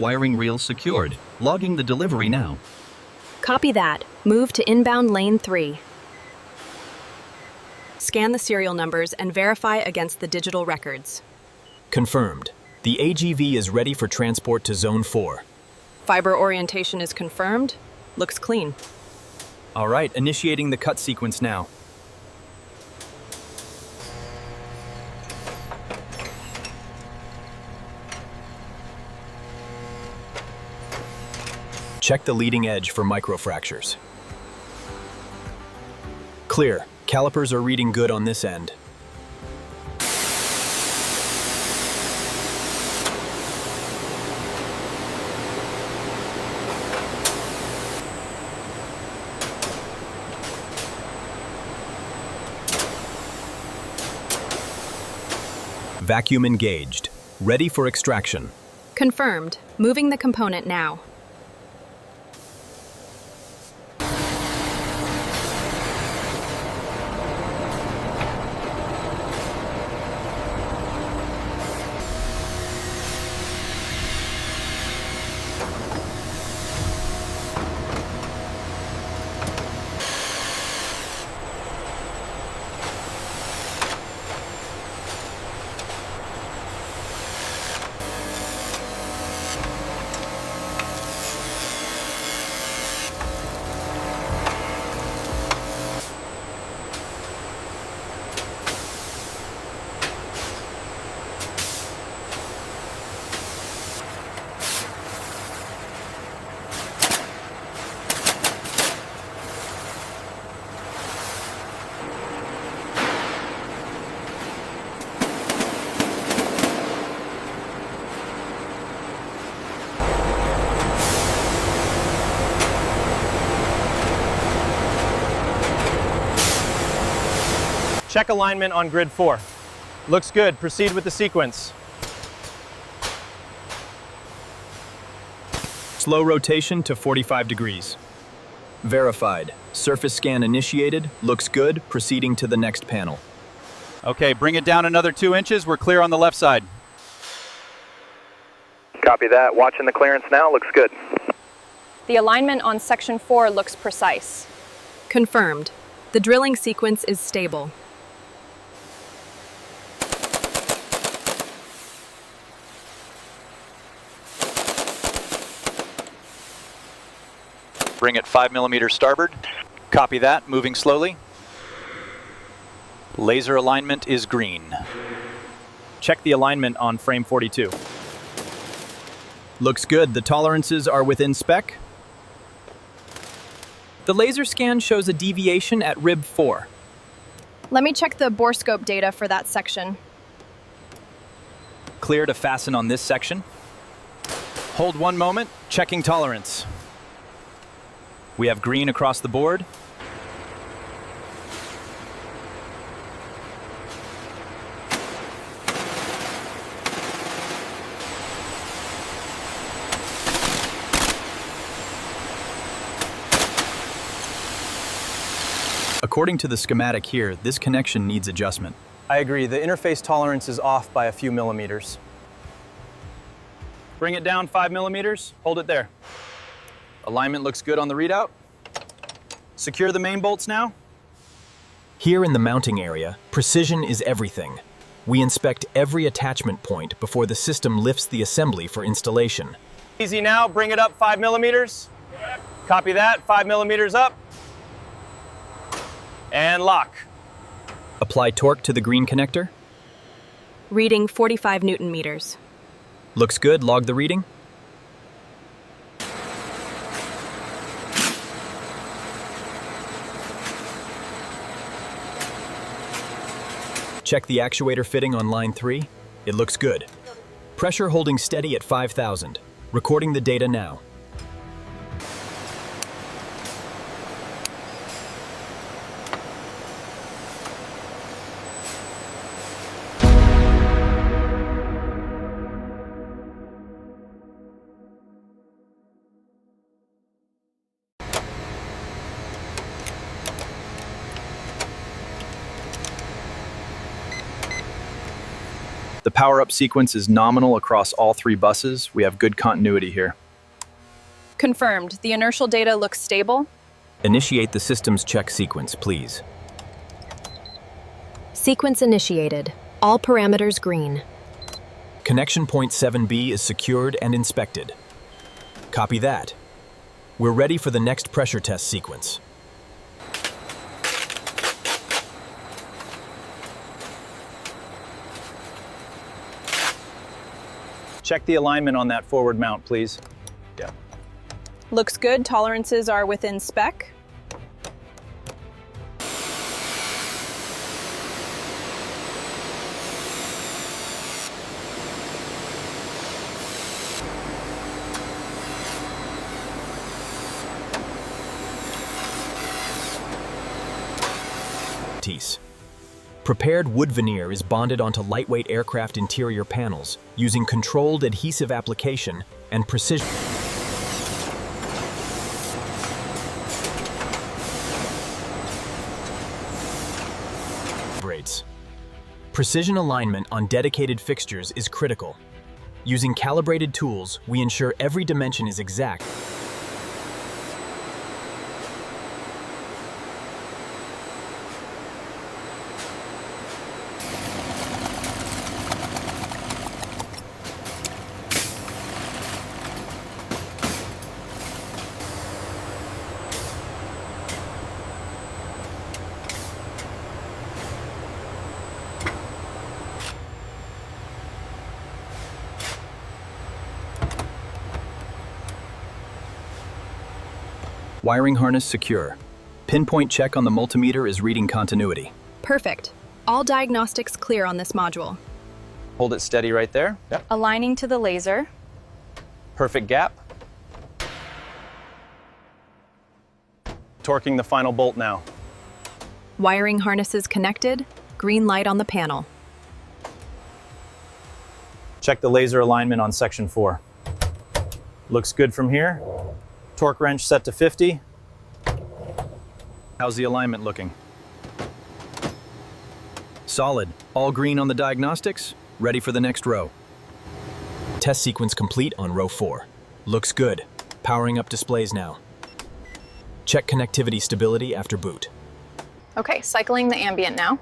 Wiring reel secured. Logging the delivery now. Copy that. Move to inbound lane 3. Scan the serial numbers and verify against the digital records. Confirmed. The AGV is ready for transport to Zone 4. Fiber orientation is confirmed. Looks clean. All right, initiating the cut sequence now. Check the leading edge for microfractures. Clear. Calipers are reading good on this end. Vacuum engaged. Ready for extraction. Confirmed. Moving the component now. Check alignment on grid 4. Looks good. Proceed with the sequence. Slow rotation to 45 degrees. Verified. Surface scan initiated. Looks good. Proceeding to the next panel. Okay, bring it down another 2 inches. We're clear on the left side. Copy that. Watching the clearance now. Looks good. The alignment on section 4 looks precise. Confirmed. The drilling sequence is stable. Bring it 5mm starboard. Copy that, moving slowly. Laser alignment is green. Check the alignment on frame 42. Looks good. The tolerances are within spec. The laser scan shows a deviation at rib 4. Let me check the borescope data for that section. Clear to fasten on this section. Hold 1 moment, checking tolerance. We have green across the board. According to the schematic here, this connection needs adjustment. I agree. The interface tolerance is off by a few millimeters. Bring it down 5 millimeters. Hold it there. Alignment looks good on the readout. Secure the main bolts now. Here in the mounting area, precision is everything. We inspect every attachment point before the system lifts the assembly for installation. Easy now. Bring it up 5 millimeters. Copy that. 5 millimeters up. And lock. Apply torque to the green connector. Reading 45 Newton meters. Looks good. Log the reading. Check the actuator fitting on line 3. It looks good. Pressure holding steady at 5,000. Recording the data now. The power-up sequence is nominal across all 3 buses. We have good continuity here. Confirmed. The inertial data looks stable. Initiate the systems check sequence, please. Sequence initiated. All parameters green. Connection point 7B is secured and inspected. Copy that. We're ready for the next pressure test sequence. Check the alignment on that forward mount, please. Yeah. Looks good. Tolerances are within spec. Prepared wood veneer is bonded onto lightweight aircraft interior panels using controlled adhesive application and precision. Precision alignment on dedicated fixtures is critical. Using calibrated tools, we ensure every dimension is exact. Wiring harness secure. Pinpoint check on the multimeter is reading continuity. Perfect. All diagnostics clear on this module. Hold it steady right there. Yep. Aligning to the laser. Perfect gap. Torquing the final bolt now. Wiring harnesses connected. Green light on the panel. Check the laser alignment on section 4. Looks good from here. Torque wrench set to 50. How's the alignment looking? Solid. All green on the diagnostics. Ready for the next row. Test sequence complete on row 4. Looks good. Powering up displays now. Check connectivity stability after boot. Okay, cycling the ambient now.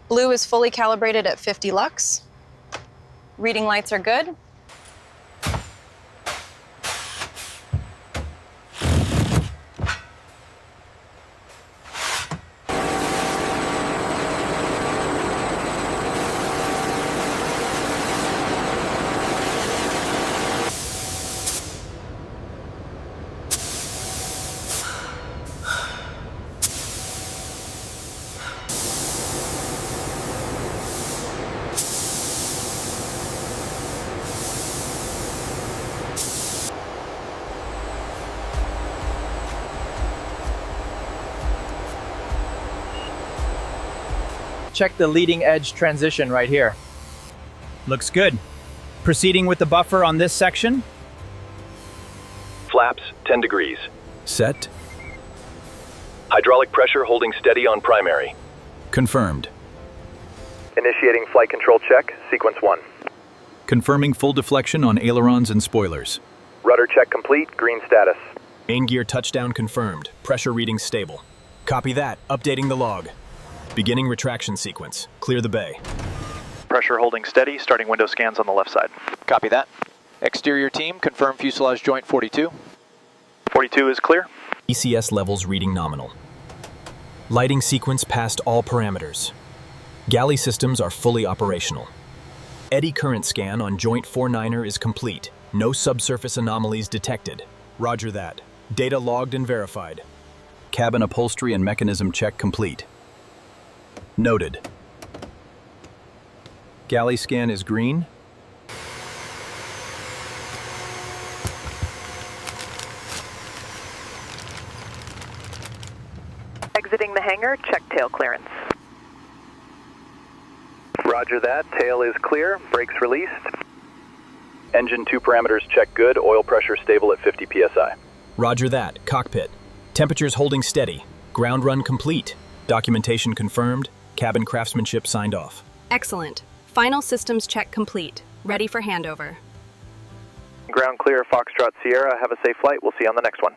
Blue is fully calibrated at 50 lux. Reading lights are good. Check the leading edge transition right here. Looks good. Proceeding with the buffer on this section. Flaps 10 degrees. Set. Hydraulic pressure holding steady on primary. Confirmed. Initiating flight control check, sequence 1. Confirming full deflection on ailerons and spoilers. Rudder check complete, green status. Main gear touchdown confirmed. Pressure readings stable. Copy that. Updating the log. Beginning retraction sequence. Clear the bay. Pressure holding steady, starting window scans on the left side. Copy that. Exterior team, confirm fuselage joint 42. 42 is clear. ECS levels reading nominal. Lighting sequence passed all parameters. Galley systems are fully operational. Eddy current scan on joint 49er is complete. No subsurface anomalies detected. Roger that. Data logged and verified. Cabin upholstery and mechanism check complete. Noted. Galley scan is green. Exiting the hangar, check tail clearance. Roger that, tail is clear, brakes released. Engine 2 parameters check good, oil pressure stable at 50 psi. Roger that. Cockpit. Temperatures holding steady. Ground run complete. Documentation confirmed. Cabin craftsmanship signed off. Excellent. Final systems check complete. Ready for handover. Ground clear, Foxtrot Sierra. Have a safe flight. We'll see you on the next one.